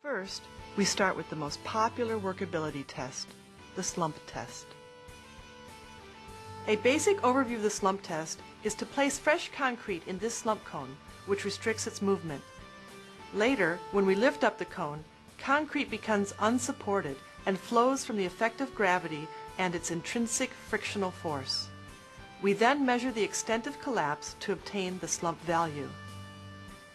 First, we start with the most popular workability test, the slump test. A basic overview of the slump test is to place fresh concrete in this slump cone, which restricts its movement. Later, when we lift up the cone, concrete becomes unsupported and flows from the effect of gravity and its intrinsic frictional force. We then measure the extent of collapse to obtain the slump value.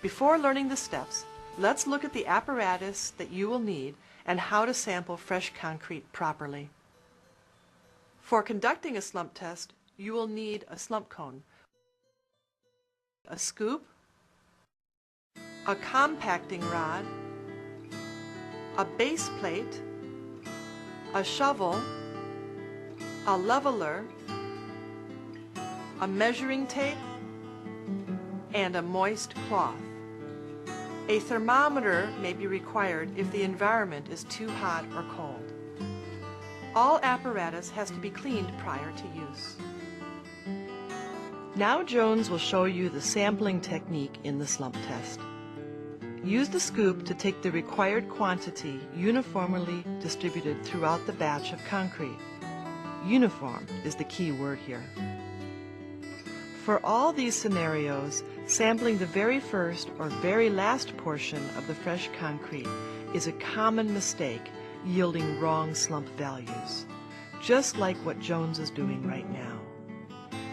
Before learning the steps, let's look at the apparatus that you will need and how to sample fresh concrete properly. For conducting a slump test, you will need a slump cone, a scoop, a compacting rod, a base plate, a shovel, a leveler, a measuring tape, and a moist cloth. A thermometer may be required if the environment is too hot or cold. All apparatus has to be cleaned prior to use. Now Jones will show you the sampling technique in the slump test. Use the scoop to take the required quantity uniformly distributed throughout the batch of concrete. Uniform is the key word here. For all these scenarios, sampling the very first or very last portion of the fresh concrete is a common mistake, yielding wrong slump values, just like what Jones is doing right now.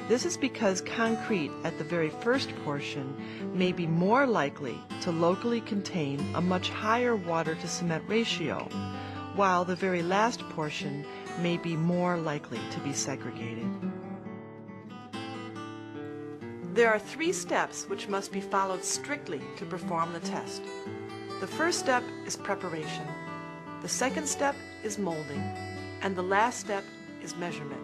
This is because concrete at the very first portion may be more likely to locally contain a much higher water-to-cement ratio, while the very last portion may be more likely to be segregated. There are 3 steps which must be followed strictly to perform the test. The first step is preparation. The second step is molding. And the last step is measurement.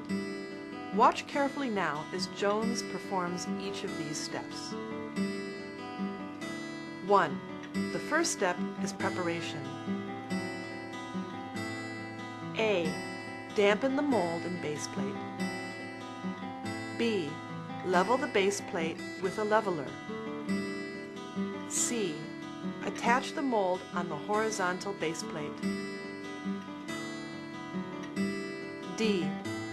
Watch carefully now as Jones performs each of these steps. 1. The first step is preparation. A. Dampen the mold and base plate. B. Level the base plate with a leveler. C. Attach the mold on the horizontal base plate. D.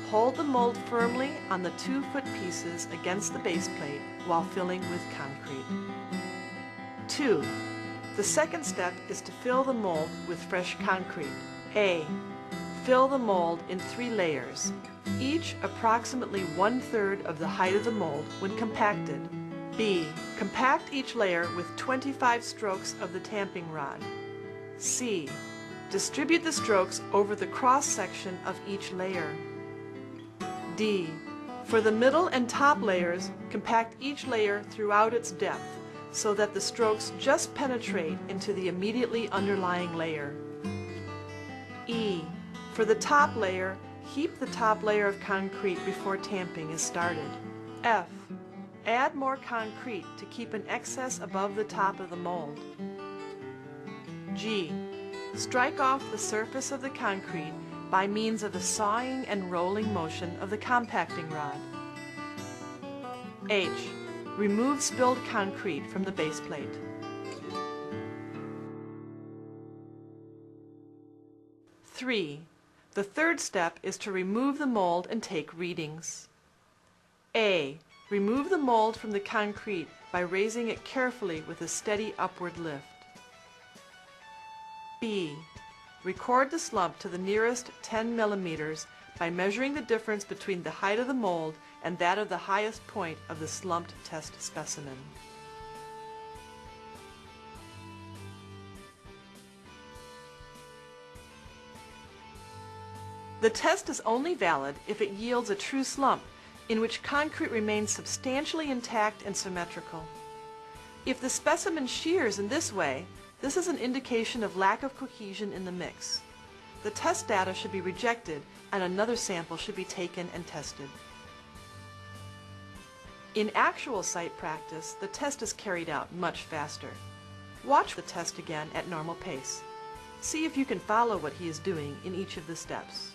Hold the mold firmly on the 2-foot pieces against the base plate while filling with concrete. 2. The second step is to fill the mold with fresh concrete. A. Fill the mold in 3 layers, each approximately 1/3 of the height of the mold when compacted. B. Compact each layer with 25 strokes of the tamping rod. C. Distribute the strokes over the cross-section of each layer. D. For the middle and top layers, compact each layer throughout its depth so that the strokes just penetrate into the immediately underlying layer. E. For the top layer, heap the top layer of concrete before tamping is started. F. Add more concrete to keep an excess above the top of the mold. G. Strike off the surface of the concrete by means of the sawing and rolling motion of the compacting rod. H. Remove spilled concrete from the base plate. Three. The third step is to remove the mold and take readings. A. Remove the mold from the concrete by raising it carefully with a steady upward lift. B. Record the slump to the nearest 10 millimeters by measuring the difference between the height of the mold and that of the highest point of the slumped test specimen. The test is only valid if it yields a true slump in which concrete remains substantially intact and symmetrical. If the specimen shears in this way, this is an indication of lack of cohesion in the mix. The test data should be rejected and another sample should be taken and tested. In actual site practice, the test is carried out much faster. Watch the test again at normal pace. See if you can follow what he is doing in each of the steps.